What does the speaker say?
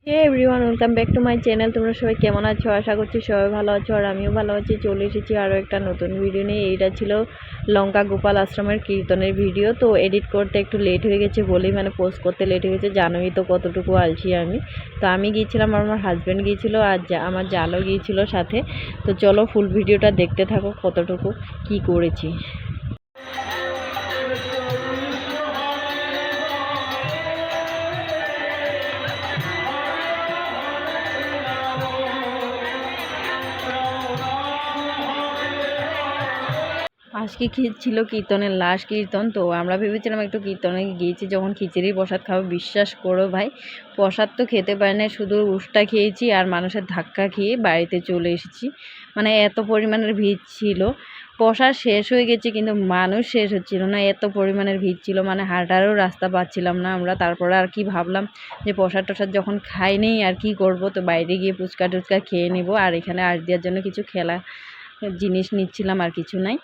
Hey everyone, welcome back to my channel. তোমরা সবাই কেমন আছো? আশা করছি সবাই ভালো আছো আর আমিও ভালো আছি। চলে এসেছি আরও একটা নতুন ভিডিও নিয়ে। এইটা ছিল লঙ্কা গোপাল আশ্রমের কীর্তনের ভিডিও। তো এডিট করতে একটু লেট হয়ে গেছে বলেই পোস্ট করতে লেট হয়ে গেছে। জানোই তো কতটুকু আলছি আমি। তো আমি গিয়েছিলাম, আমার হাজব্যান্ড গিয়েছিল আর আমার জালও গিয়েছিল সাথে। তো চলো ফুল ভিডিওটা দেখতে থাকো কতটুকু কি করেছি। আজকে ছিল কীর্তনের লাস্ট কীর্তন। তো আমরা ভেবেছিলাম একটু কীর্তনে গিয়েছি যখন খিচুড়ির প্রসাদ খাবো। বিশ্বাস করো ভাই, প্রসাদ তো খেতে পারি না, শুধু উষ্টা খেয়েছি আর মানুষের ধাক্কা খেয়ে বাড়িতে চলে এসেছি। মানে এত পরিমাণের ভিড় ছিল। প্রসাদ শেষ হয়ে গেছে কিন্তু মানুষ শেষ হচ্ছিল না, এত পরিমাণের ভিড় ছিল। মানে হাঁটারও রাস্তা পাচ্ছিলাম না আমরা। তারপরে আর কি ভাবলাম যে প্রসাদ টসাদ যখন খাই নেই আর কি করব, তো বাইরে গিয়ে ফুচকা টুচকা খেয়ে নেবো। আর এখানে দেওয়ার জন্য কিছু খেলা জিনিস নিচ্ছিলাম, আর কিছু নাই।